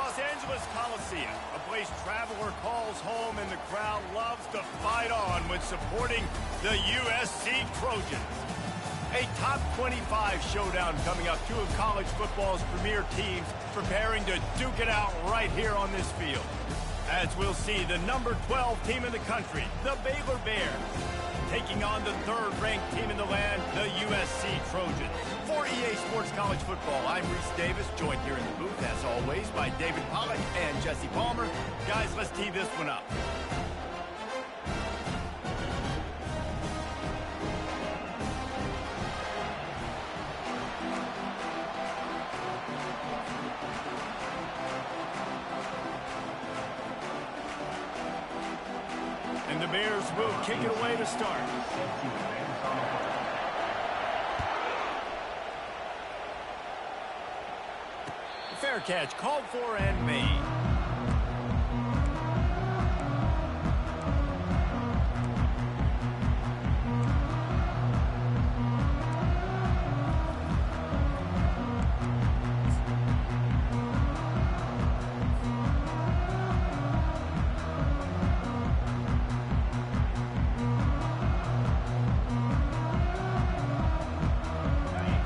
Los Angeles Coliseum, a place traveler calls home and the crowd loves to fight on when supporting the USC Trojans. A top 25 showdown coming up, two of college football's premier teams preparing to duke it out right here on this field. As we'll see, the number 12 team in the country, the Baylor Bears, taking on the third-ranked team in the land, the USC Trojans. For EA Sports College Football, I'm Reese Davis, joined here in the booth, as always, by David Pollack and Jesse Palmer. Guys, let's tee this one up. And the Bears will kick it away to start. Fair catch called for and made.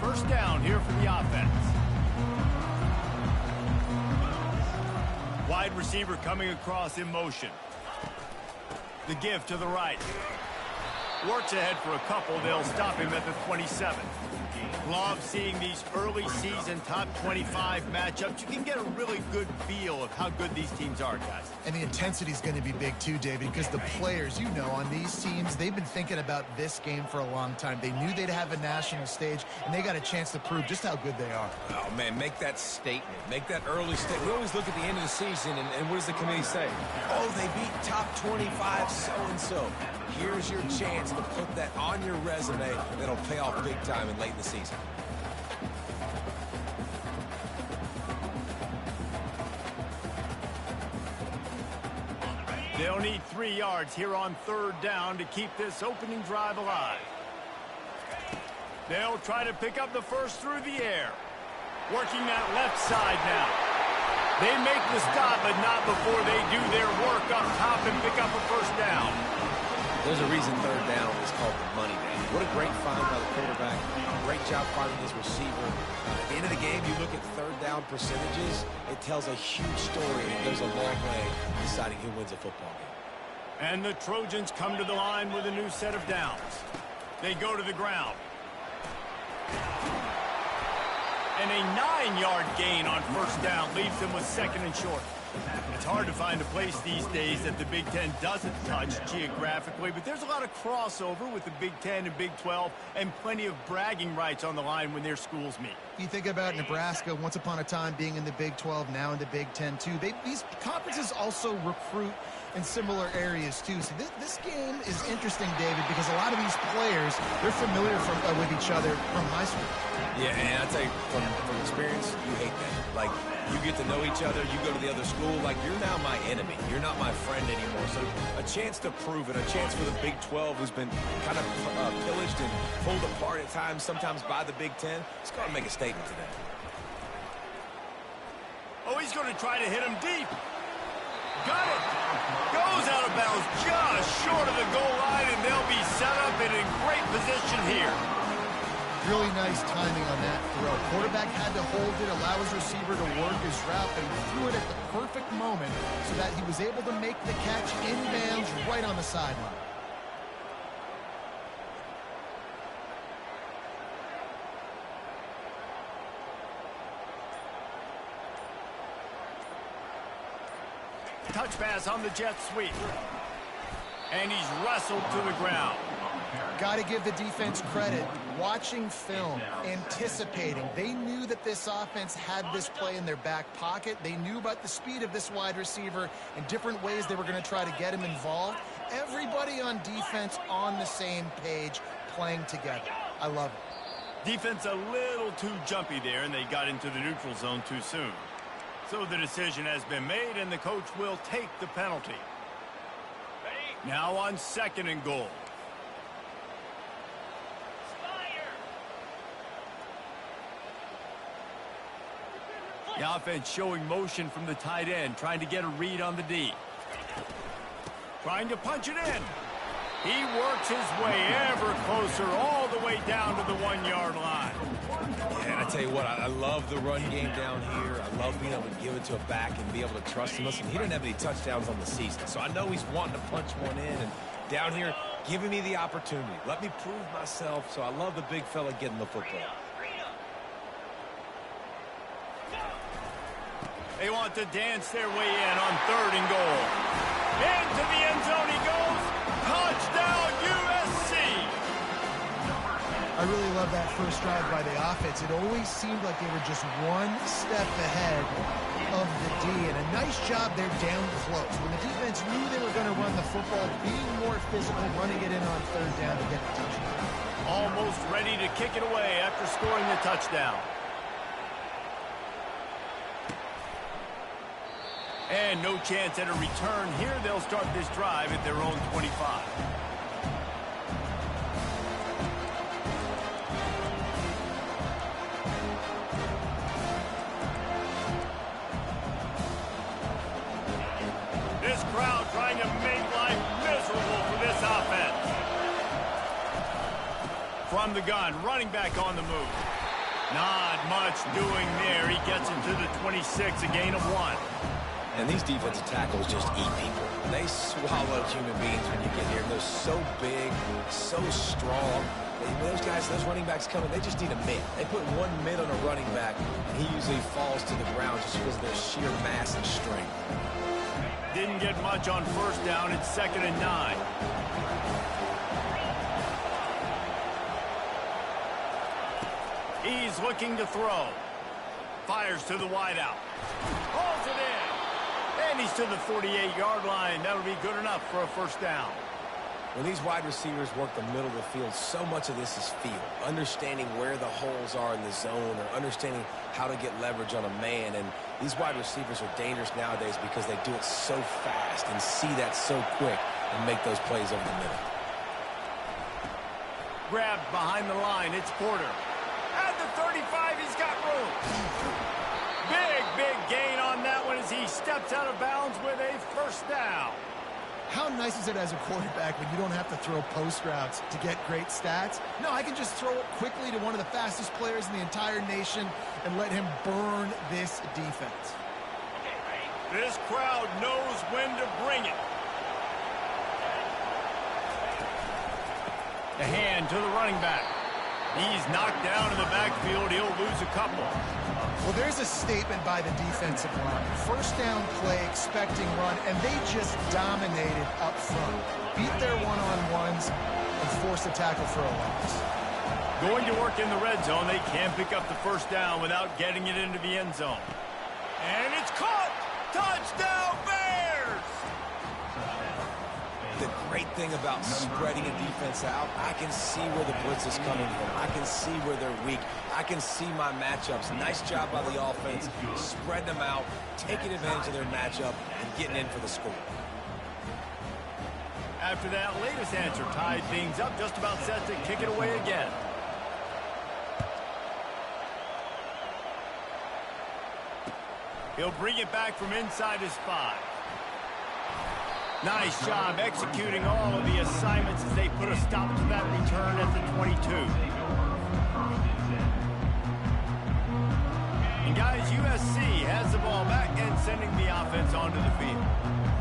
First down here for the offense. Wide receiver coming across in motion. The give to the right. Works ahead for a couple. They'll stop him at the 27. Love seeing these early season top 25 matchups. You can get a really good feel of how good these teams are, guys. And the intensity is going to be big too, David, because the players, you know, on these teams, they've been thinking about this game for a long time. They knew they'd have a national stage, and they got a chance to prove just how good they are. Oh, man, make that statement. Make that early statement. We always look at the end of the season, and what does the committee say? Oh, they beat top 25 so-and-so. Here's your chance to put that on your resume that'll pay off big time and late in the season. They'll need 3 yards here on third down to keep this opening drive alive. They'll try to pick up the first through the air. Working that left side now. They make the stop, but not before they do their work up top and pick up a first down. There's a reason third down is called the money down. What a great find by the quarterback. Great job finding his receiver. At the end of the game, you look at third down percentages. It tells a huge story and goes a long way deciding who wins a football game. And the Trojans come to the line with a new set of downs. They go to the ground. And a 9-yard gain on first down leaves them with second and short. It's hard to find a place these days that the Big Ten doesn't touch geographically, but there's a lot of crossover with the Big Ten and Big 12 and plenty of bragging rights on the line when their schools meet. You think about Nebraska, once upon a time being in the Big 12, now in the Big 10 too. These conferences also recruit in similar areas too. So this game is interesting, David, because a lot of these players, they're familiar with each other from high school. Yeah, and I tell you, from experience, you hate that. Like, you get to know each other, you go to the other school, like, you're now my enemy. You're not my friend anymore. So a chance to prove it, a chance for the Big 12, who's been kind of pillaged and pulled apart at times, sometimes by the Big 10. Let's go and make a statement today. Oh, he's going to try to hit him deep. Got it. Goes out of bounds just short of the goal line, and they'll be set up and in great position here. Really nice timing on that throw. Quarterback had to hold it, allow his receiver to work his route, and threw it at the perfect moment so that he was able to make the catch inbounds right on the sideline. Touch pass on the jet sweep. And he's wrestled to the ground. Got to give the defense credit. Watching film, anticipating. They knew that this offense had this play in their back pocket. They knew about the speed of this wide receiver and different ways they were going to try to get him involved. Everybody on defense on the same page, playing together. I love it. Defense a little too jumpy there, and they got into the neutral zone too soon. So the decision has been made, and the coach will take the penalty. Now on second and goal. The offense showing motion from the tight end, trying to get a read on the D. Trying to punch it in. He works his way ever closer all the way down to the 1-yard line. Yeah, and I tell you what, I love the run game down here. I love being able to give it to a back and be able to trust him. Listen, he didn't have any touchdowns on the season, so I know he's wanting to punch one in. And down here, giving me the opportunity. Let me prove myself, so I love the big fella getting the football. They want to dance their way in on 3rd and goal. Into the end zone he goes. Touchdown, USC! I really love that first drive by the offense. It always seemed like they were just one step ahead of the D, and a nice job there down close. When the defense knew they were going to run the football, being more physical, running it in on 3rd down to get the touchdown. Almost ready to kick it away after scoring the touchdown. And no chance at a return here. They'll start this drive at their own 25. This crowd trying to make life miserable for this offense. From the gun, running back on the move. Not much doing there. He gets into the 26, a gain of 1. And these defensive tackles just eat people. They swallow human beings when you get here. They're so big, so strong. Those guys, those running backs coming, they just need a mid. They put one mid on a running back, and he usually falls to the ground just because of their sheer mass and strength. Didn't get much on 1st down. It's 2nd and 9. He's looking to throw. Fires to the wideout. Holds it in. And he's to the 48-yard line. That'll be good enough for a 1st down. When these wide receivers work the middle of the field, so much of this is feel. Understanding where the holes are in the zone or understanding how to get leverage on a man. And these wide receivers are dangerous nowadays because they do it so fast and see that so quick and make those plays over the middle. Grabbed behind the line. It's Porter. At the 35, he's got room. Big gain on that one as he steps out of bounds with a 1st down. How nice is it as a quarterback when you don't have to throw post routes to get great stats? No, I can just throw it quickly to one of the fastest players in the entire nation and let him burn this defense. This crowd knows when to bring it. The hand to the running back. He's knocked down in the backfield. He'll lose a couple. Well, there's a statement by the defensive line. 1st down play, expecting run, and they just dominated up front. Beat their one-on-ones and forced a tackle for a loss. Going to work in the red zone. They can't pick up the 1st down without getting it into the end zone. And it's caught! Touchdown, Bears! The great thing about spreading a defense out, I can see where the blitz is coming from. I can see where they're weak. I can see my matchups. Nice job by the offense, spreading them out, taking advantage of their matchup, and getting in for the score. After that latest answer tied things up, just about set to kick it away again. He'll bring it back from inside his 5. Nice job executing all of the assignments as they put a stop to that return at the 22. And guys, USC has the ball back and sending the offense onto the field.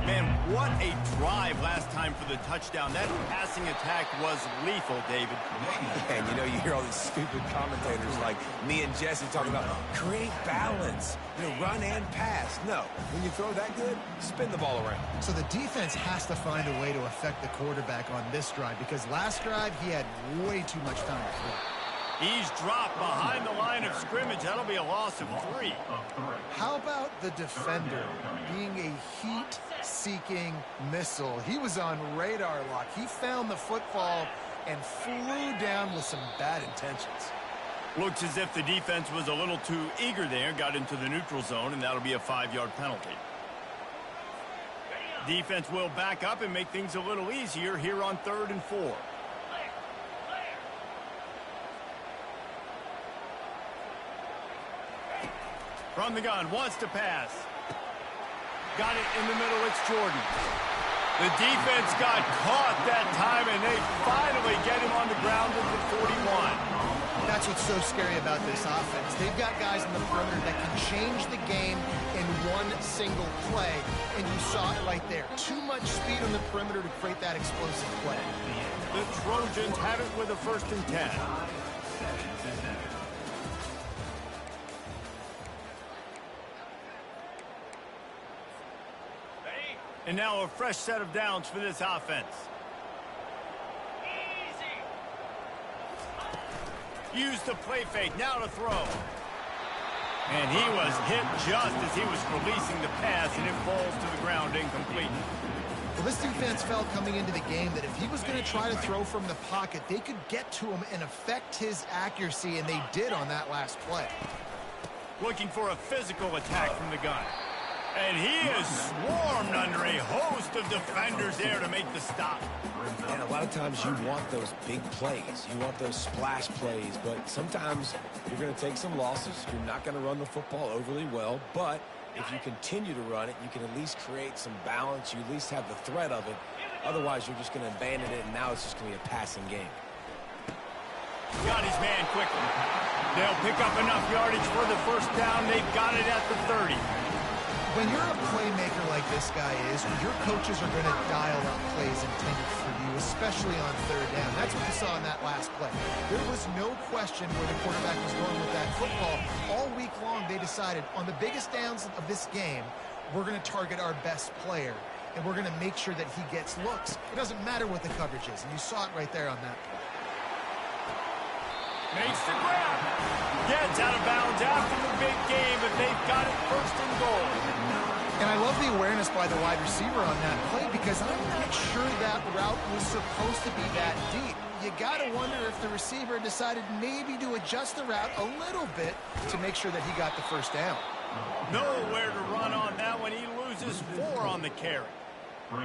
Man, what a drive last time for the touchdown. That passing attack was lethal, David. And you know, you hear all these stupid commentators like me and Jesse talking about create balance, run and pass. No, when you throw that good, spin the ball around. So the defense has to find a way to affect the quarterback on this drive because last drive he had way too much time to throw. He's dropped behind the line of scrimmage. That'll be a loss of 3. How about the defender being a heat-seeking missile? He was on radar lock. He found the football and flew down with some bad intentions. Looks as if the defense was a little too eager there, got into the neutral zone, and that'll be a 5-yard penalty. Defense will back up and make things a little easier here on 3rd and 4. From the gun, wants to pass. Got it in the middle, it's Jordan. The defense got caught that time, and they finally get him on the ground at the 41. That's what's so scary about this offense. They've got guys in the perimeter that can change the game in one single play, and you saw it right there. Too much speed on the perimeter to create that explosive play. The Trojans have it with a 1st and 10. And now a fresh set of downs for this offense. Use the play fake, now to throw. And he was hit just as he was releasing the pass, and it falls to the ground incomplete. Well, this defense felt coming into the game that if he was going to try to throw from the pocket, they could get to him and affect his accuracy, and they did on that last play. Looking for a physical attack from the gun. And he is swarmed under a host of defenders there to make the stop. And a lot of times you want those big plays. You want those splash plays. But sometimes you're going to take some losses. You're not going to run the football overly well. But if you continue to run it, you can at least create some balance. You at least have the threat of it. Otherwise, you're just going to abandon it, and now it's just going to be a passing game. Got his man quickly. They'll pick up enough yardage for the 1st down. They've got it at the 30. When you're a playmaker like this guy is, your coaches are going to dial up plays intended for you, especially on 3rd down. That's what you saw in that last play. There was no question where the quarterback was going with that football. All week long, they decided on the biggest downs of this game, we're going to target our best player, and we're going to make sure that he gets looks. It doesn't matter what the coverage is, and you saw it right there on that play. Makes the grab. Gets out of bounds after the big game, but they've got it 1st and goal. And I love the awareness by the wide receiver on that play because I'm not sure that route was supposed to be that deep. You got to wonder if the receiver decided maybe to adjust the route a little bit to make sure that he got the 1st down. Nowhere to run on that one. He loses 4 on the carry.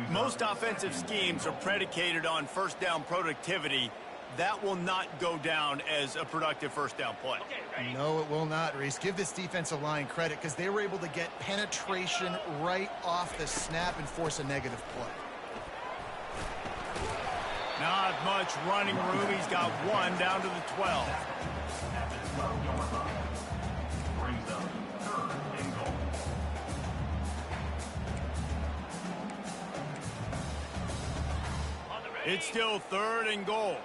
Most offensive schemes are predicated on 1st down productivity. That will not go down as a productive 1st down play. No, it will not, Reese. Give this defensive line credit because they were able to get penetration right off the snap and force a negative play. Not much running room. He's got 1 down to the 12. It's still 3rd and goal.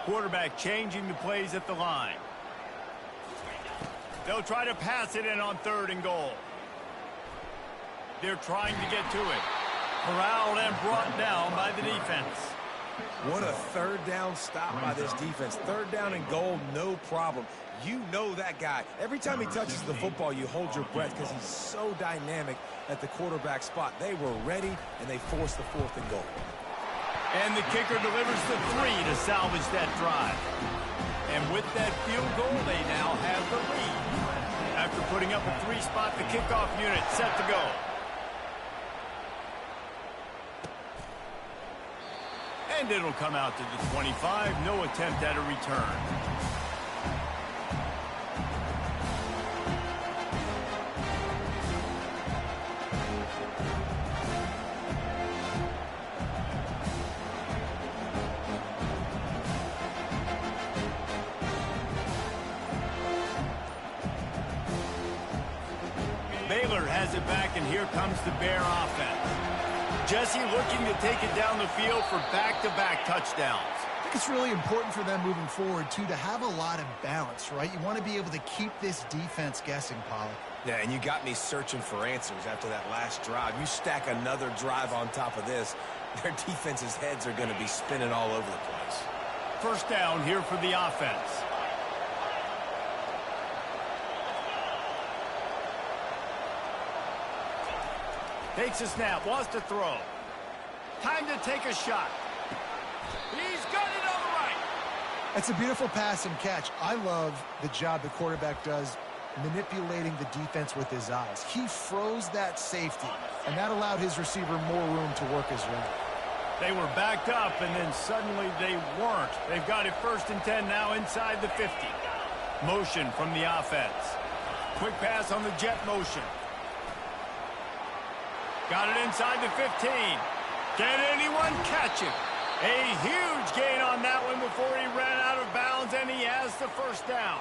Quarterback changing the plays at the line. They'll try to pass it in on 3rd and goal. They're trying to get to it. Corralled and brought down by the defense. What a 3rd down stop by this defense. 3rd down and goal, no problem. You know that guy. Every time he touches the football, you hold your breath because he's so dynamic at the quarterback spot. They were ready, and they forced the 4th and goal. And the kicker delivers the 3 to salvage that drive. And with that field goal, they now have the lead. After putting up a 3 spot, the kickoff unit set to go. And it'll come out to the 25. No attempt at a return. Baylor has it back, and here comes the Bear offense. Jesse looking to take it down the field for back-to-back touchdowns. I think it's really important for them moving forward, too, to have a lot of balance, right? You want to be able to keep this defense guessing, Pollock. Yeah, and you got me searching for answers after that last drive. You stack another drive on top of this, their defense's heads are going to be spinning all over the place. 1st down here for the offense. Takes a snap, wants to throw. Time to take a shot. He's got it on the right. That's a beautiful pass and catch. I love the job the quarterback does manipulating the defense with his eyes. He froze that safety, and that allowed his receiver more room to work his way. They were backed up, and then suddenly they weren't. They've got it 1st and 10 now inside the 50. Motion from the offense. Quick pass on the jet motion. Got it inside the 15. Can anyone catch him? A huge gain on that one before he ran out of bounds, and he has the 1st down.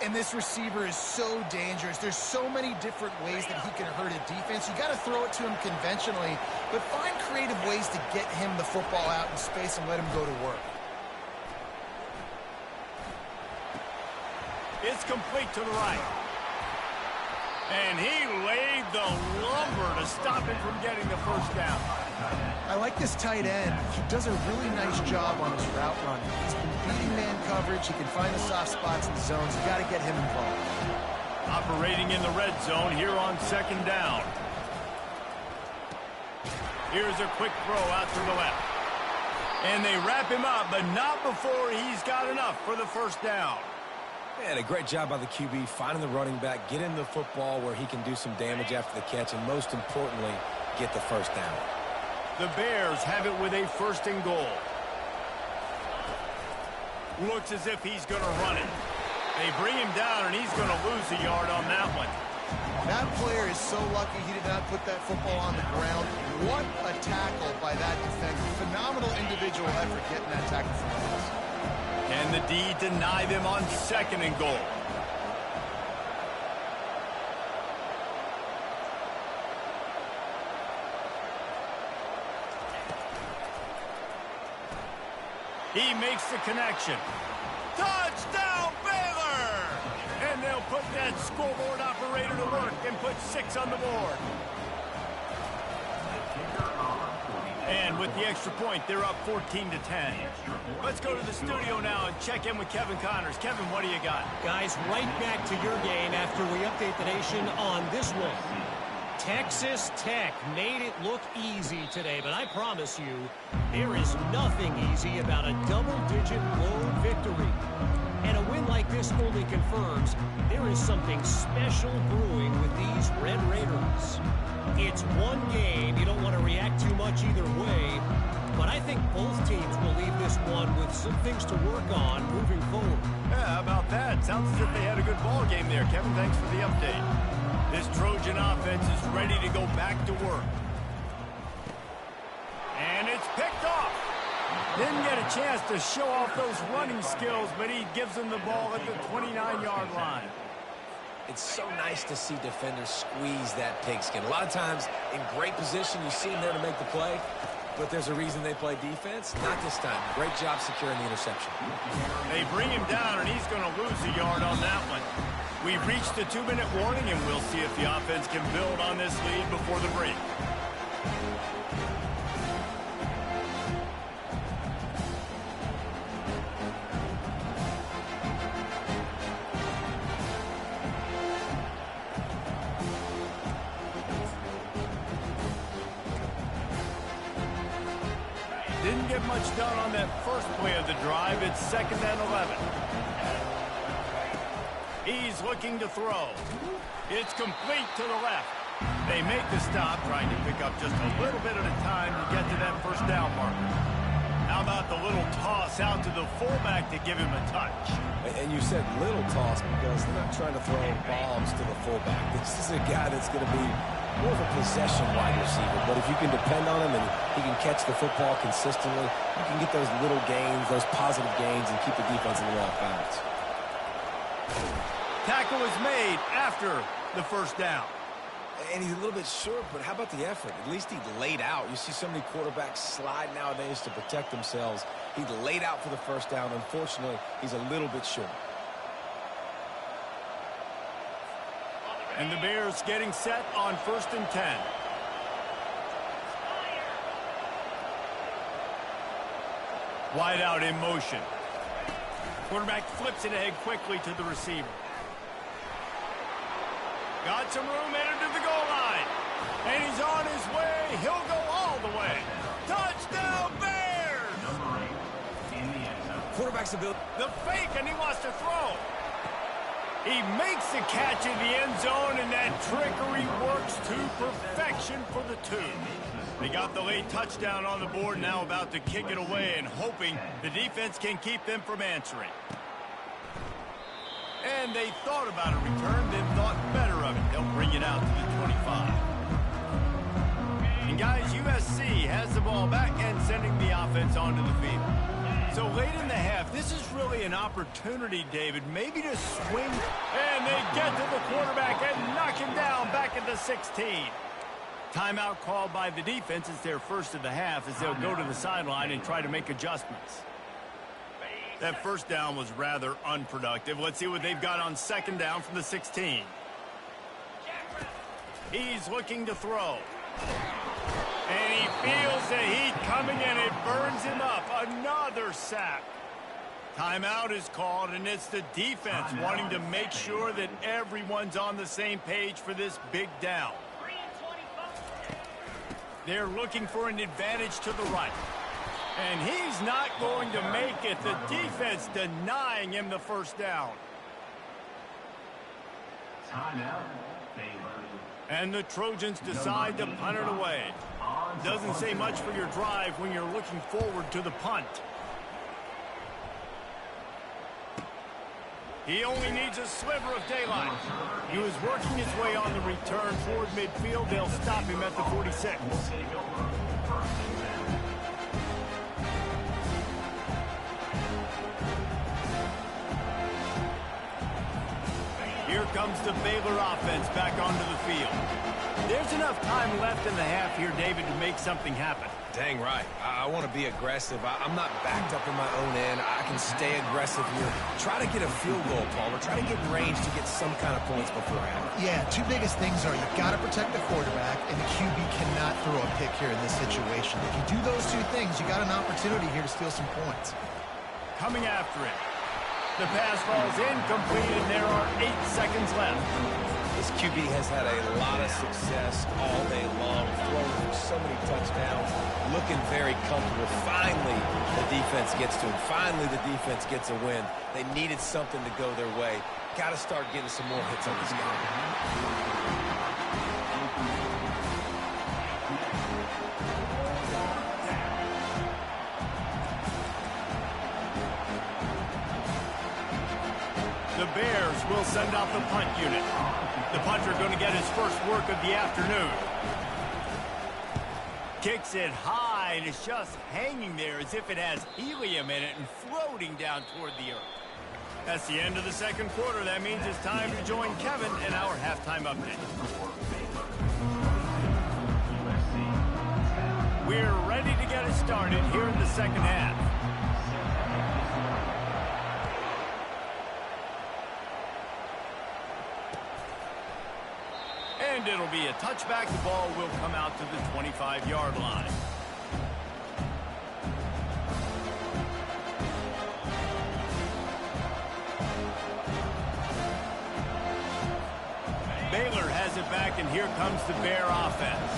And this receiver is so dangerous. There's so many different ways that he can hurt a defense. You got to throw it to him conventionally, but find creative ways to get him the football out in space and let him go to work. It's complete to the right. And he laid the lumber to stop him from getting the 1st down. I like this tight end. He does a really nice job on his route running. He's been beating man coverage. He can find the soft spots in the zones. You got to get him involved. Operating in the red zone here on 2nd down. Here's a quick throw out to the left. And they wrap him up, but not before he's got enough for the 1st down. Man, a great job by the QB, finding the running back, getting the football where he can do some damage after the catch, and most importantly, get the 1st down. The Bears have it with a 1st and goal. Looks as if he's going to run it. They bring him down, and he's going to lose a yard on that one. That player is so lucky he did not put that football on the ground. What a tackle by that defender. Phenomenal individual effort getting that tackle from the house. And the D deny them on 2nd and goal. He makes the connection. Touchdown, Baylor! And they'll put that scoreboard operator to work and put 6 on the board. And with the extra point, they're up 14-10. Let's go to the studio now and check in with Kevin Connors. Kevin, what do you got? Guys, right back to your game after we update the nation on this one. Texas Tech made it look easy today, but I promise you, there is nothing easy about a double-digit road victory. And a win like this only confirms there is something special brewing with these Red Raiders. It's one game. You don't want to react too much either way, but I think both teams will leave this one with some things to work on moving forward. Yeah, how about that? Sounds as if they had a good ball game there. Kevin, thanks for the update. This Trojan offense is ready to go back to work. And it's picked off. Didn't get a chance to show off those running skills, but he gives them the ball at the 29-yard line. It's so nice to see defenders squeeze that pigskin. A lot of times, in great position, you see them there to make the play, but there's a reason they play defense. Not this time. Great job securing the interception. They bring him down, and he's going to lose a yard on that one. We've reached the 2-minute warning, and we'll see if the offense can build on this lead before the break. Didn't get much done on that first play of the drive. It's 2nd and 11. He's looking to throw. It's complete to the left. They make the stop, trying to pick up just a little bit at a time to get to that 1st down marker. How about the little toss out to the fullback to give him a touch? And you said little toss because they're not trying to throw bombs to the fullback. This is a guy that's going to be more of a possession wide receiver, but if you can depend on him and he can catch the football consistently, you can get those little gains, those positive gains, and keep the defense a little off balance. Tackle is made after the 1st down. And he's a little bit short, but how about the effort? At least he laid out. You see so many quarterbacks slide nowadays to protect themselves. He laid out for the 1st down. Unfortunately, he's a little bit short. And the Bears getting set on 1st and 10. Wide out in motion. Quarterback flips it ahead quickly to the receiver. Got some room, entered to the goal line. And he's on his way. He'll go all the way. Touchdown, Bears! Quarterback's ability. The fake, and he wants to throw. He makes the catch in the end zone, and that trickery works to perfection for the 2. They got the late touchdown on the board, now about to kick it away and hoping the defense can keep them from answering. And they thought about a return, then thought better of it. They'll bring it out to the 25. And guys, USC has the ball back and sending the offense onto the field. So late in the half, this is really an opportunity, David, maybe to swing. And they get to the quarterback and knock him down back at the 16. Timeout called by the defense. It's their first of the half as they'll go to the sideline and try to make adjustments. That first down was rather unproductive. Let's see what they've got on second down from the 16. He's looking to throw. And he feels the heat coming, and it burns him up. Another sack. Timeout is called, and it's the defense wanting to make sure that everyone's on the same page for this big down. They're looking for an advantage to the right. And he's not going to make it. The defense denying him the first down. And the Trojans decide to punt it away. Doesn't say much for your drive when you're looking forward to the punt. He only needs a sliver of daylight. He was working his way on the return toward midfield. They'll stop him at the 46. Here comes the Baylor offense back onto the field. There's enough time left in the half here, David, to make something happen. Dang right. I want to be aggressive. I'm not backed up in my own end. I can stay aggressive here. Try to get a field goal, Palmer. Try to get in range to get some kind of points before half. Yeah, two biggest things are you've got to protect the quarterback, and the QB cannot throw a pick here in this situation. If you do those two things, you got an opportunity here to steal some points. Coming after it. The pass falls incomplete, and there are 8 seconds left. This QB has had a lot of success all day long, throwing for so many touchdowns, looking very comfortable. Finally, the defense gets to him. Finally, the defense gets a win. They needed something to go their way. Got to start getting some more hits on this guy. The Bears will send out the punt unit. The punter going to get his first work of the afternoon. Kicks it high, and it's just hanging there as if it has helium in it and floating down toward the earth. That's the end of the second quarter. That means it's time to join Kevin in our halftime update. We're ready to get it started here in the second half. And it'll be a touchback. The ball will come out to the 25-yard line. Baylor has it back, and here comes the Bear offense.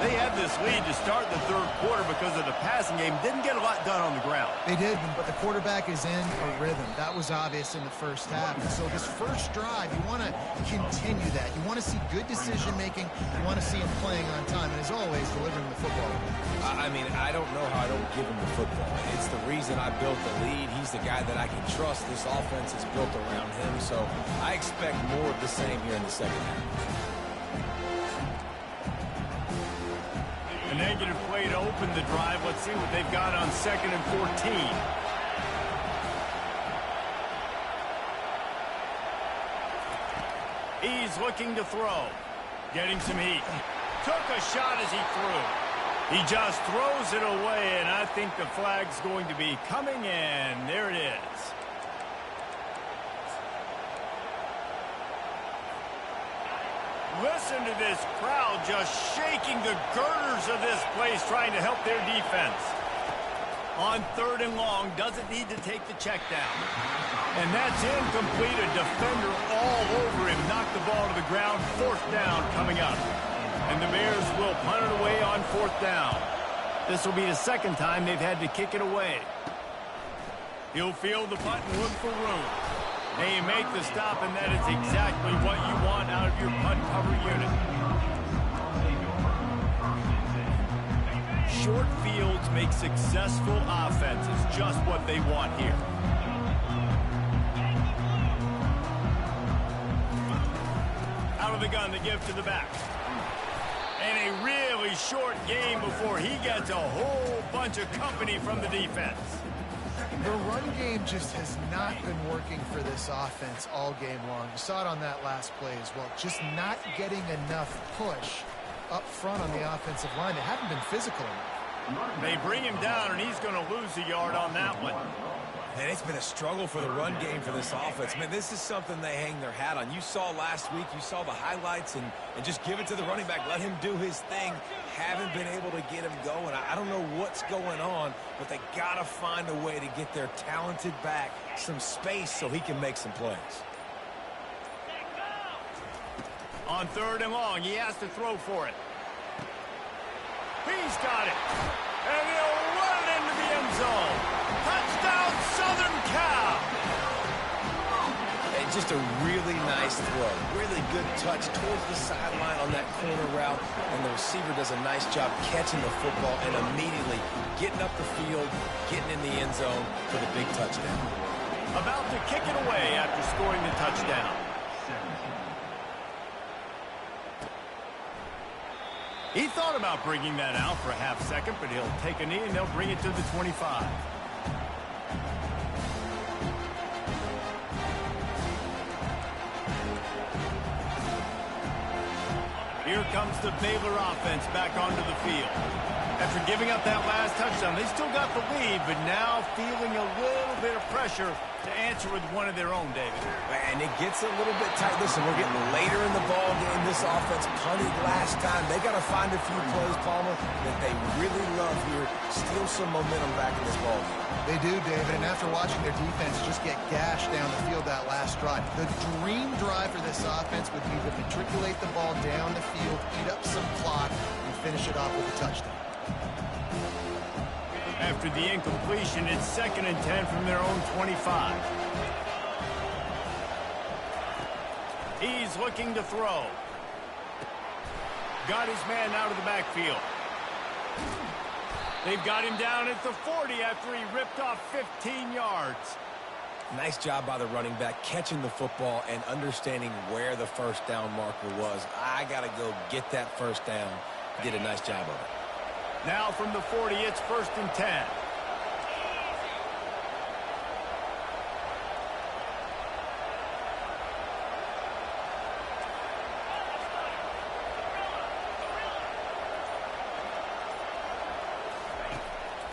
They had this lead to start the third quarter because of the passing game. Didn't get a lot done on the ground. They did, but the quarterback is in a rhythm. That was obvious in the first half. And so this first drive, you want to continue that. You want to see good decision-making. You want to see him playing on time. And as always, delivering the football. I mean, I don't know how I don't give him the football. It's the reason I built the lead. He's the guy that I can trust. This offense is built around him. So I expect more of the same here in the second half. A negative play to open the drive. Let's see what they've got on 2nd and 14. He's looking to throw. Getting some heat. Took a shot as he threw. He just throws it away, and I think the flag's going to be coming in. There it is. Listen to this crowd just shaking the girders of this place, trying to help their defense. On 3rd and long, doesn't need to take the check down. And that's incomplete. A defender all over him. Knocked the ball to the ground. 4th down coming up. And the Bears will punt it away on 4th down. This will be the second time they've had to kick it away. He'll field the punt and look for room. And you make the stop, and that is exactly what you want out of your punt cover unit. Short fields make successful offenses just what they want here. Out of the gun to give to the back. And a really short game before he gets a whole bunch of company from the defense. The run game just has not been working for this offense all game long. You saw it on that last play as well. Just not getting enough push up front on the offensive line. They haven't been physical enough. They bring him down, and he's going to lose a yard on that one. And it's been a struggle for the run game for this offense. Man, this is something they hang their hat on. You saw last week, you saw the highlights, and just give it to the running back. Let him do his thing. Haven't been able to get him going. I don't know what's going on, but they got to find a way to get their talented back some space so he can make some plays. On 3rd and long, he has to throw for it. He's got it. And he'll run it into the end zone. Touchdown, Southern Cal. And just a really nice throw. Really good touch towards the sideline on that corner route. And the receiver does a nice job catching the football and immediately getting up the field, getting in the end zone for the big touchdown. About to kick it away after scoring the touchdown. He thought about bringing that out for a half second, but he'll take a knee and they'll bring it to the 25. Here comes the Baylor offense back onto the field. After giving up that last touchdown, they still got the lead, but now feeling a little bit of pressure to answer with one of their own, David. And it gets a little bit tight. Listen, we're getting later in the ball game. This offense punted last time. They got to find a few plays, Palmer, that they really love here. Steal some momentum back in this ball game. They do, David, and after watching their defense just get gashed down the field that last drive, the dream drive for this offense would be to matriculate the ball down the field, eat up some clock, and finish it off with a touchdown. After the incompletion, it's 2nd and 10 from their own 25. He's looking to throw. Got his man out of the backfield. They've got him down at the 40 after he ripped off 15 yards. Nice job by the running back catching the football and understanding where the first down marker was. I got to go get that first down. Did a nice job of it. Now from the 40, it's 1st and 10.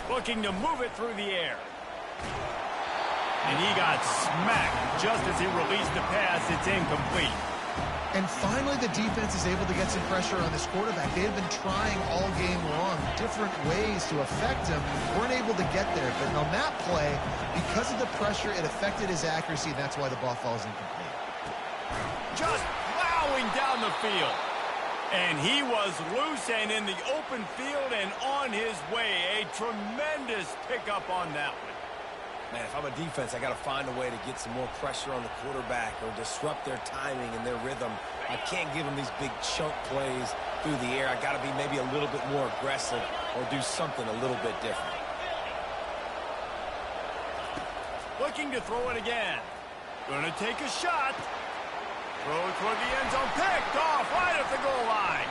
Looking to move it through the air. And he got smacked just as he released the pass. It's incomplete. And finally, the defense is able to get some pressure on this quarterback. They had been trying all game long, different ways to affect him. Weren't able to get there. But on that play, because of the pressure, it affected his accuracy. That's why the ball falls incomplete. Just plowing down the field. And he was loose and in the open field and on his way. A tremendous pickup on that one. Man, if I'm a defense, I got to find a way to get some more pressure on the quarterback or disrupt their timing and their rhythm. I can't give them these big chunk plays through the air. I got to be maybe a little bit more aggressive or do something a little bit different. Looking to throw it again. Going to take a shot. Throw it toward the end zone. Picked off right at the goal line.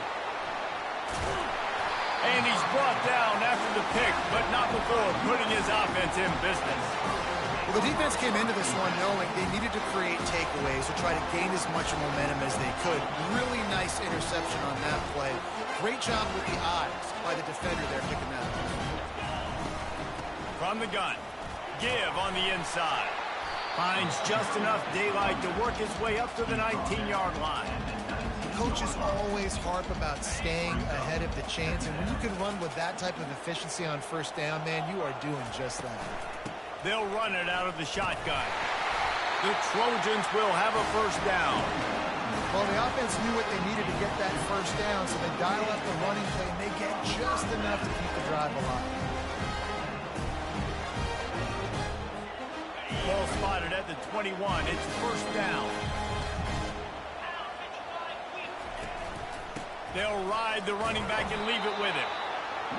And he's brought down after the pick, but not before putting his offense in business. Well, the defense came into this one knowing they needed to create takeaways to try to gain as much momentum as they could. Really nice interception on that play. Great job with the eyes by the defender there picking that up. From the gun, give on the inside. Finds just enough daylight to work his way up to the 19-yard line. Coaches always harp about staying ahead of the chains, and when you can run with that type of efficiency on first down, man, you are doing just that. They'll run it out of the shotgun. The Trojans will have a first down. Well, the offense knew what they needed to get that first down, so they dial up the running play, and they get just enough to keep the drive alive. ball spotted at the 21. It's first down. They'll ride the running back and leave it with him.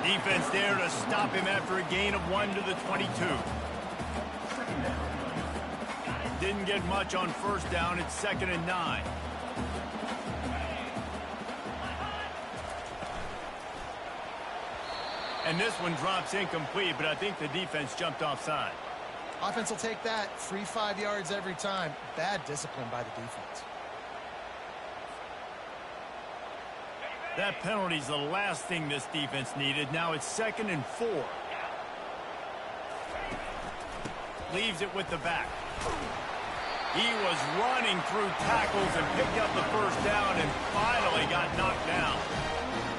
Defense there to stop him after a gain of 1 to the 22. Didn't get much on first down. It's 2nd and 9. And this one drops incomplete, but I think the defense jumped offside. Offense will take that. Free 5 yards every time. Bad discipline by the defense. That penalty's the last thing this defense needed. Now it's 2nd and 4. Leaves it with the back. He was running through tackles and picked up the first down and finally got knocked down.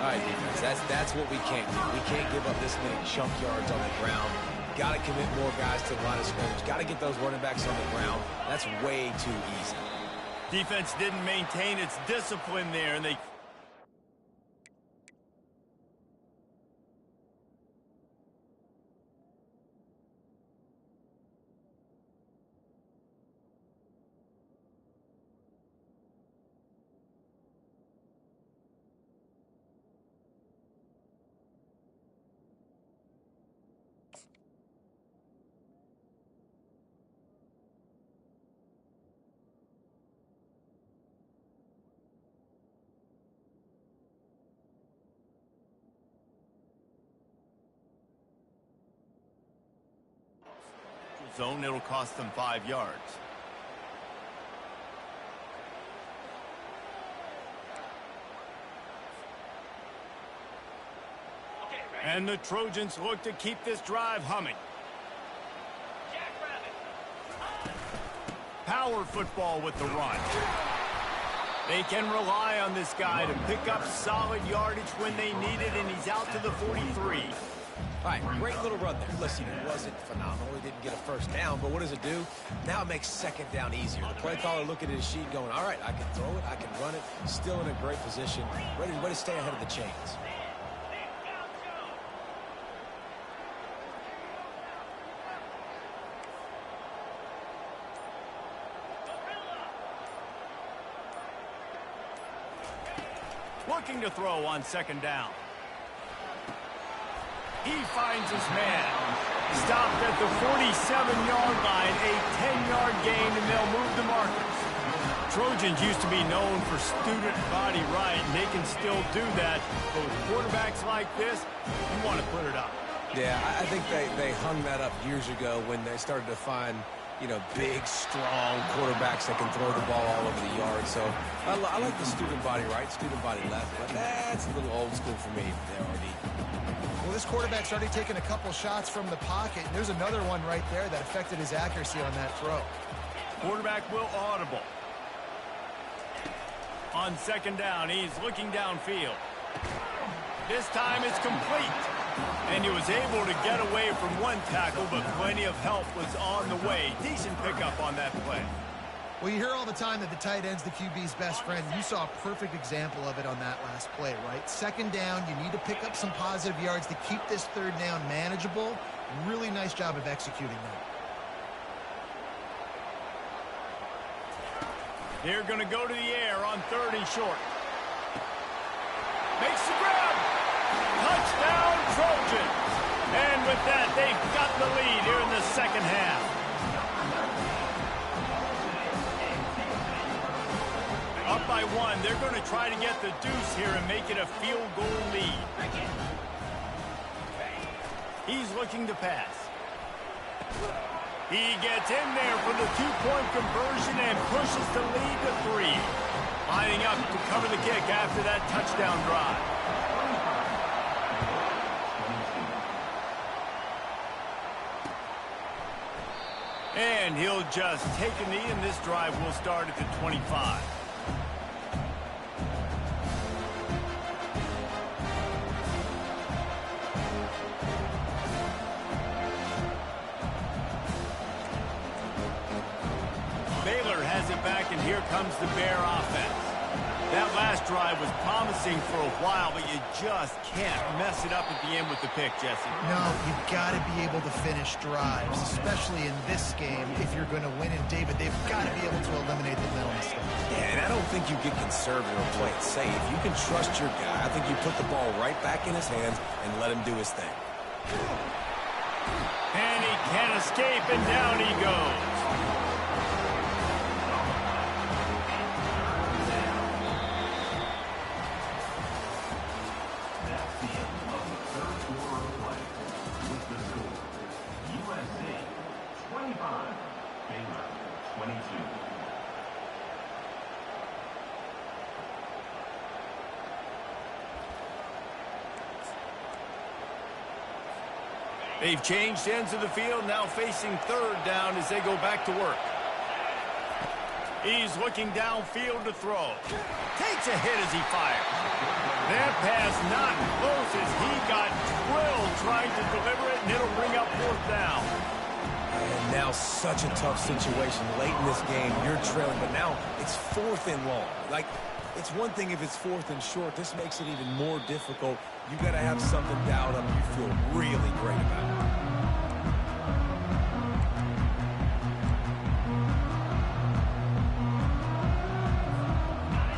All right, defense, that's what we can't do. We can't give up this many chunk yards on the ground. Got to commit more guys to the line of scrimmage. Got to get those running backs on the ground. That's way too easy. Defense didn't maintain its discipline there, and they... zone, it'll cost them 5 yards. And the Trojans look to keep this drive humming. Power football with the run. They can rely on this guy to pick up solid yardage when they need it, and he's out to the 43. All right, great little run there. Listen, it wasn't phenomenal. He didn't get a first down, but what does it do? Now it makes 2nd down easier. The play caller looking at his sheet going, all right, I can throw it, I can run it, still in a great position, ready to stay ahead of the chains. Looking to throw on 2nd down. He finds his man. Stopped at the 47-yard line, a 10-yard gain, and they'll move the markers. Trojans used to be known for student body right, and they can still do that. But with quarterbacks like this, you want to put it up. Yeah, I think they hung that up years ago when they started to find, you know, big, strong quarterbacks that can throw the ball all over the yard. So I like the student body right, student body left, but that's a little old school for me there, RD. Well, this quarterback's already taken a couple shots from the pocket. And there's another one right there that affected his accuracy on that throw. Quarterback will audible. On 2nd down, he's looking downfield. This time it's complete. And he was able to get away from one tackle, but plenty of help was on the way. Decent pickup on that play. Well, you hear all the time that the tight end's the QB's best friend. You saw a perfect example of it on that last play, right? 2nd down, you need to pick up some positive yards to keep this 3rd down manageable. Really nice job of executing that. They're going to go to the air on 3rd and short. Makes the grab. Touchdown, Trojans. And with that, they've got the lead here in the 2nd half. Up by 1, they're going to try to get the deuce here and make it a field goal lead. He's looking to pass. He gets in there for the 2-point conversion and pushes the lead to 3. Lining up to cover the kick after that touchdown drive. And he'll just take a knee, and this drive will start at the 25. Baylor has it back, and here comes the Bear offense. That last drive was promising for a while, but you just can't mess it up at the end with the pick, Jesse. No, you've got to be able to finish drives, especially in this game. If you're going to win, and David, they've got to be able to eliminate the mental mistakes. Yeah, and I don't think you get conservative or play it safe. You can trust your guy. I think you put the ball right back in his hands and let him do his thing. And he can't escape, and down he goes. USC 25, Baylor 22. They've changed ends of the field, now facing third down as they go back to work. He's looking downfield to throw. Takes a hit as he fires. That pass not close as he got drilled trying to deliver it, and it'll bring up fourth down. And now such a tough situation. Late in this game, you're trailing, but now it's fourth and long. Like, it's one thing if it's fourth and short. This makes it even more difficult. You got to have something dialed up you feel really great about.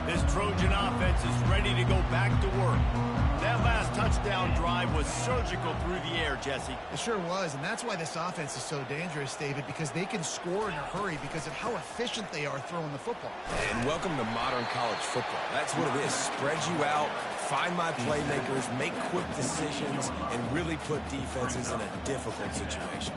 This Trojan offense is ready to go back to work. That last touchdown drive was surgical through the air, Jesse. It sure was, and that's why this offense is so dangerous, David, because they can score in a hurry because of how efficient they are throwing the football. And welcome to modern college football. That's what it is. Spread you out, find my playmakers, make quick decisions, and really put defenses in a difficult situation.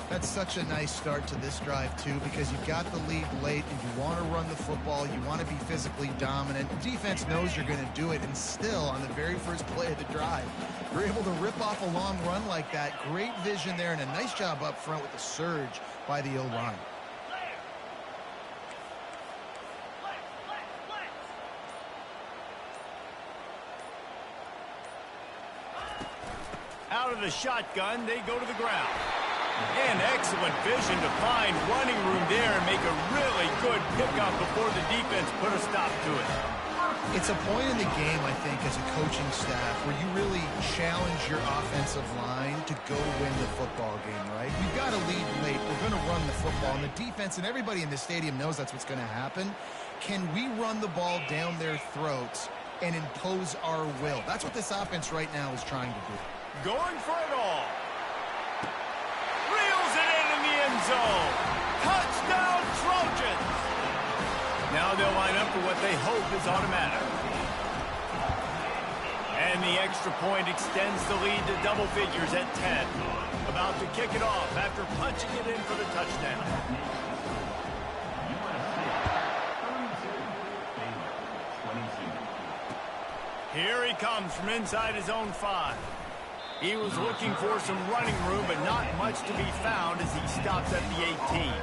That's such a nice start to this drive, too, because you've got the lead late and you want to run the football. You want to be physically dominant. The defense knows you're going to do it, and still, on the very first play of the drive, you're able to rip off a long run like that. Great vision there, and a nice job up front with the surge by the O-line. Out of the shotgun, they go to the ground. And excellent vision to find running room there and make a really good pickup before the defense put a stop to it. It's a point in the game, I think, as a coaching staff, where you really challenge your offensive line to go win the football game, right? We've got to lead late. We're going to run the football. And the defense and everybody in the stadium knows that's what's going to happen. Can we run the ball down their throats and impose our will? That's what this offense right now is trying to do. Going for it all. Reels it in the end zone. Touchdown, Trojans. Now they'll line up for what they hope is automatic. And the extra point extends the lead to double figures at 10. About to kick it off after punching it in for the touchdown. Here he comes from inside his own 5. He was looking for some running room, but not much to be found as he stops at the 18.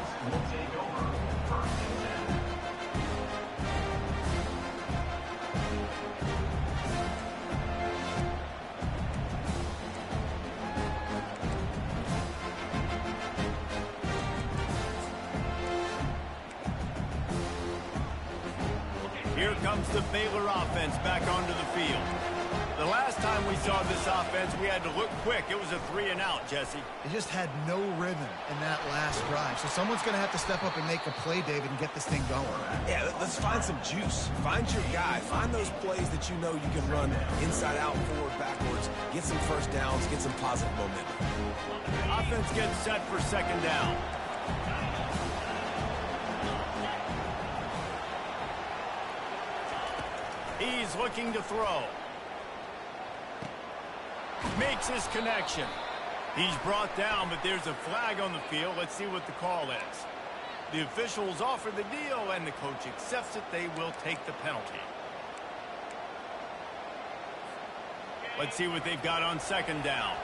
Here comes the Baylor offense back onto the field. The last time we saw this offense, we had to look quick. It was a 3-and-out, Jesse. They just had no rhythm in that last drive. So someone's going to have to step up and make a play, David, and get this thing going. Yeah, let's find some juice. Find your guy. Find those plays that you know you can run inside out, forward, backwards. Get some first downs. Get some positive momentum. Offense gets set for second down. He's looking to throw. Makes his connection. He's brought down, but there's a flag on the field. Let's see what the call is. The officials offer the deal, and the coach accepts it. They will take the penalty. Let's see what they've got on second down.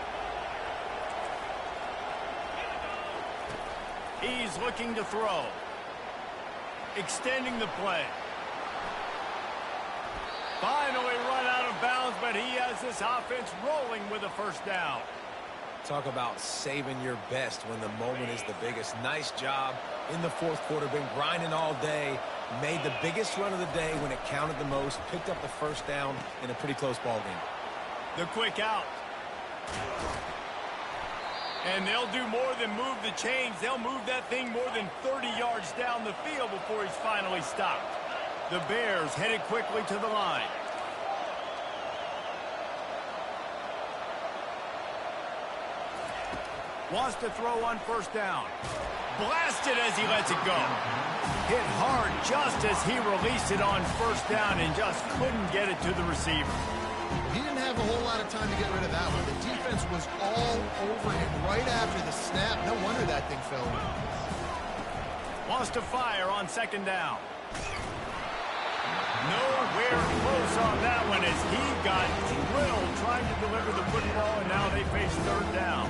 He's looking to throw. Extending the play. Finally run out of bounds, but he has this offense rolling with a first down. Talk about saving your best when the moment is the biggest. Nice job in the fourth quarter. Been grinding all day. Made the biggest run of the day when it counted the most, picked up the first down in a pretty close ball game. The quick out. And they'll do more than move the chains. They'll move that thing more than 30 yards down the field before he's finally stopped. The Bears headed quickly to the line. Wants to throw on first down. Blasted as he lets it go. Hit hard just as he released it on first down and just couldn't get it to the receiver. He didn't have a whole lot of time to get rid of that one. The defense was all over him right after the snap. No wonder that thing fell. Wants to fire on second down. Nowhere close on that one as he got drilled trying to deliver the football, and now they face third down.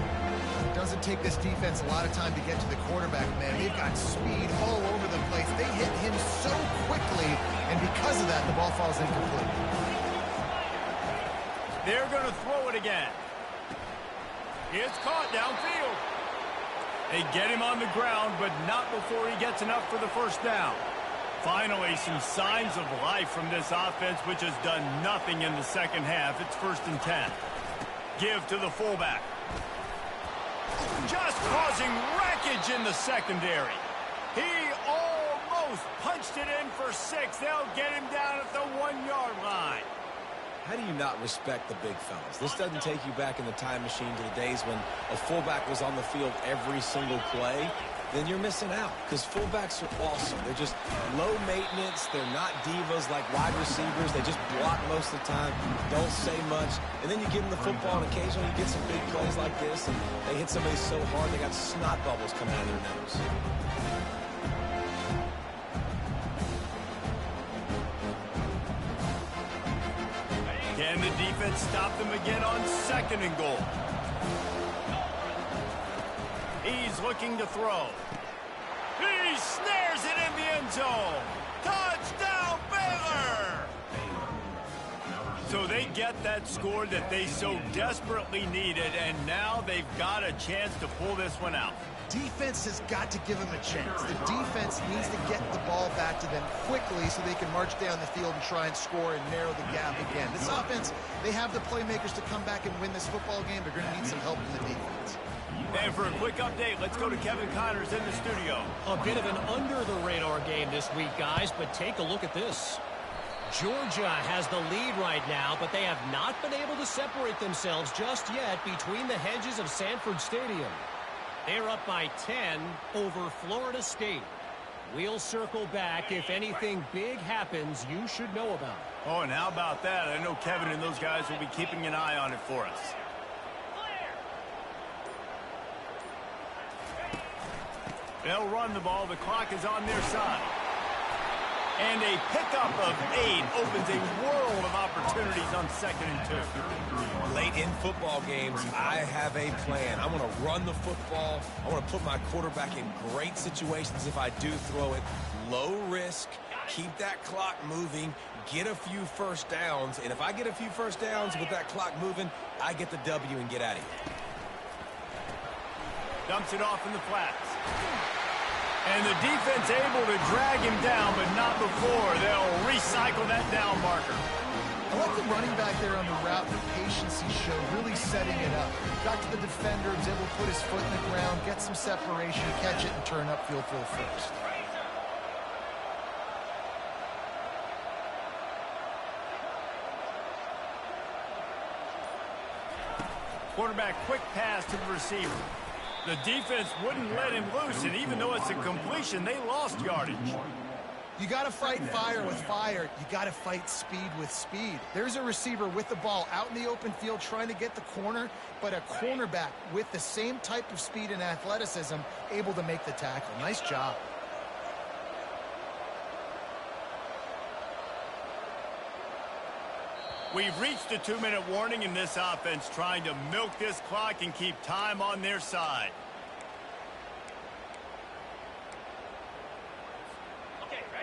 It doesn't take this defense a lot of time to get to the quarterback, man. They've got speed all over the place. They hit him so quickly, and because of that, the ball falls incomplete. They're going to throw it again. It's caught downfield. They get him on the ground, but not before he gets enough for the first down. Finally, some signs of life from this offense, which has done nothing in the second half. It's 1st and 10. Give to the fullback. Just causing wreckage in the secondary. He almost punched it in for 6. They'll get him down at the 1-yard line. How do you not respect the big fellas? This doesn't take you back in the time machine to the days when a fullback was on the field every single play. Then you're missing out because fullbacks are awesome. They're just low maintenance. They're not divas like wide receivers. They just block most of the time, don't say much. And then you give them the football, and occasionally you get some big plays like this, and they hit somebody so hard they got snot bubbles coming out of their nose. Can the defense stop them again on 2nd and goal? He's looking to throw. He snares it in the end zone. Touchdown, Baylor! So they get that score that they so desperately needed, and now they've got a chance to pull this one out. Defense has got to give them a chance. The defense needs to get the ball back to them quickly so they can march down the field and try and score and narrow the gap again. This offense, they have the playmakers to come back and win this football game. They're going to need some help from the defense. And for a quick update, let's go to Kevin Connors in the studio. A bit of an under-the-radar game this week, guys, but take a look at this. Georgia has the lead right now, but they have not been able to separate themselves just yet between the hedges of Sanford Stadium. They're up by 10 over Florida State. We'll circle back if anything big happens you should know about. Oh, and how about that? I know Kevin and those guys will be keeping an eye on it for us. They'll run the ball. The clock is on their side. And a pickup of 8 opens a world of opportunities on 2nd and 2. Late in football games, I have a plan. I want to run the football. I want to put my quarterback in great situations if I do throw it. Low risk, keep that clock moving, get a few first downs. And if I get a few first downs with that clock moving, I get the W and get out of here. Dumps it off in the flats. And the defense able to drag him down, but not before. They'll recycle that down marker. I like the running back there on the route, the patience he showed, really setting it up. Got to the defender, was able to put his foot in the ground, get some separation, catch it, and turn upfield for the first. Quarterback quick pass to the receiver. The defense wouldn't let him loose, and even though it's a completion, they lost yardage. You got to fight fire with fire. You got to fight speed with speed. There's a receiver with the ball out in the open field trying to get the corner, but a cornerback with the same type of speed and athleticism able to make the tackle. Nice job. We've reached a 2-minute warning in this offense, trying to milk this clock and keep time on their side.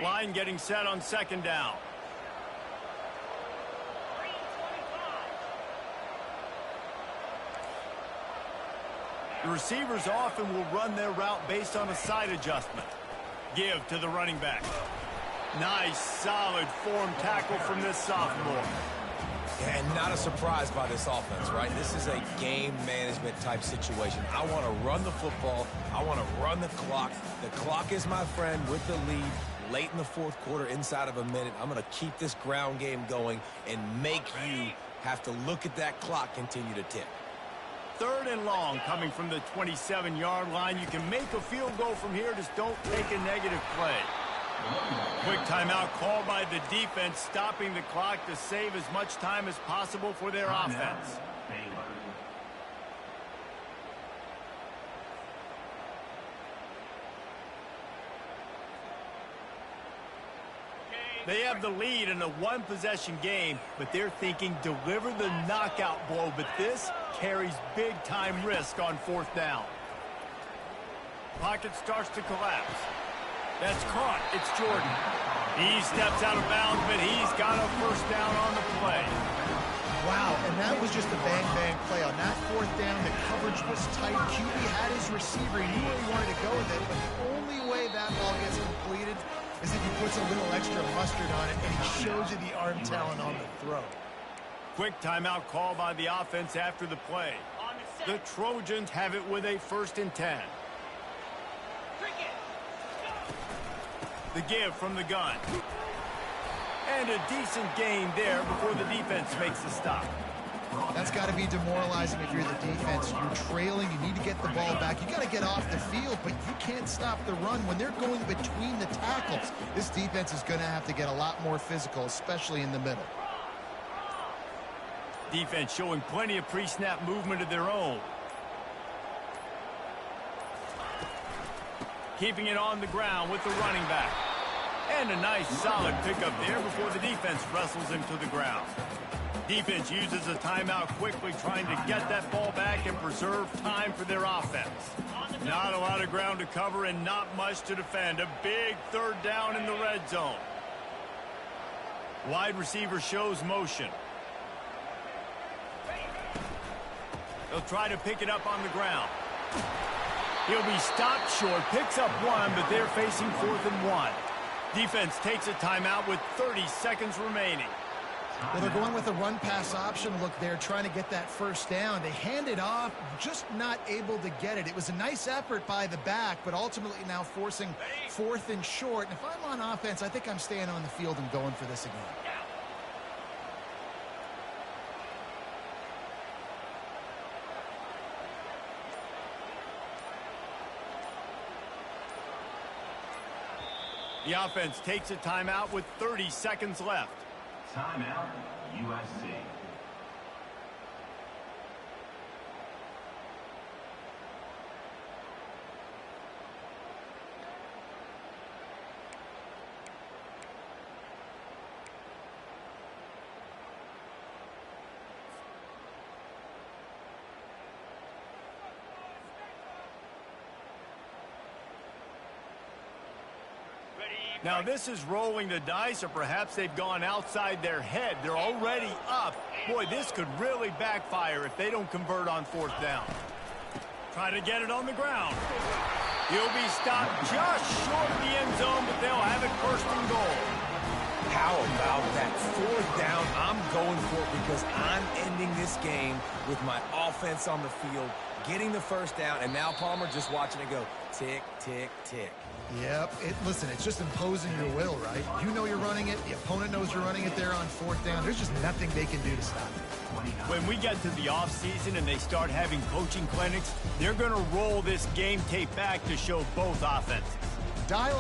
Line getting set on 2nd down. The receivers often will run their route based on a side adjustment. Give to the running back. Nice, solid form tackle from this sophomore. And not a surprise by this offense, right? This is a game management type situation. I want to run the football. I want to run the clock. The clock is my friend with the lead. Late in the fourth quarter, inside of a minute, I'm going to keep this ground game going and make you have to look at that clock continue to tick. 3rd and long coming from the 27-yard line. You can make a field goal from here. Just don't take a negative play. Quick timeout called by the defense, stopping the clock to save as much time as possible for their offense. They have the lead in a one-possession game, but they're thinking deliver the knockout blow, but this carries big-time risk on 4th down. Pocket starts to collapse. That's caught. It's Jordan. He steps out of bounds, but he's got a 1st down on the play. Wow, and that was just a bang-bang play. On that 4th down, the coverage was tight. QB had his receiver. He knew where he wanted to go with it, but the only way that ball gets completed is if he puts a little extra mustard on it, and he shows you the arm talent on the throw. Quick timeout call by the offense after the play. The Trojans have it with a 1st and 10. The give from the gun. And a decent gain there before the defense makes the stop. That's got to be demoralizing if you're the defense. You're trailing. You need to get the ball back. You got to get off the field, but you can't stop the run. When they're going between the tackles, this defense is going to have to get a lot more physical, especially in the middle. Defense showing plenty of pre-snap movement of their own. Keeping it on the ground with the running back. And a nice solid pickup there before the defense wrestles him to the ground. Defense uses a timeout quickly, trying to get that ball back and preserve time for their offense. Not a lot of ground to cover and not much to defend. A big 3rd down in the red zone. Wide receiver shows motion. They'll try to pick it up on the ground. He'll be stopped short, picks up 1, but they're facing 4th and 1. Defense takes a timeout with 30 seconds remaining. Well, they're going with a run-pass option. Look, they're trying to get that 1st down. They hand it off, just not able to get it. It was a nice effort by the back, but ultimately now forcing 4th and short. And if I'm on offense, I think I'm staying on the field and going for this again. The offense takes a timeout with 30 seconds left. Timeout, USC. Now this is rolling the dice, or perhaps they've gone outside their head. They're already up. Boy, this could really backfire if they don't convert on 4th down. Try to get it on the ground. He'll be stopped just short of the end zone, but they'll have it 1st and goal. How about that 4th down? I'm going for it because I'm ending this game with my offense on the field, getting the 1st down, and now Palmer just watching it go tick, tick, tick. Yep. Listen, it's just imposing your will, right? You know you're running it. The opponent knows you're running it there on 4th down. There's just nothing they can do to stop it. When we get to the offseason and they start having coaching clinics, they're going to roll this game tape back to show both offenses. Dial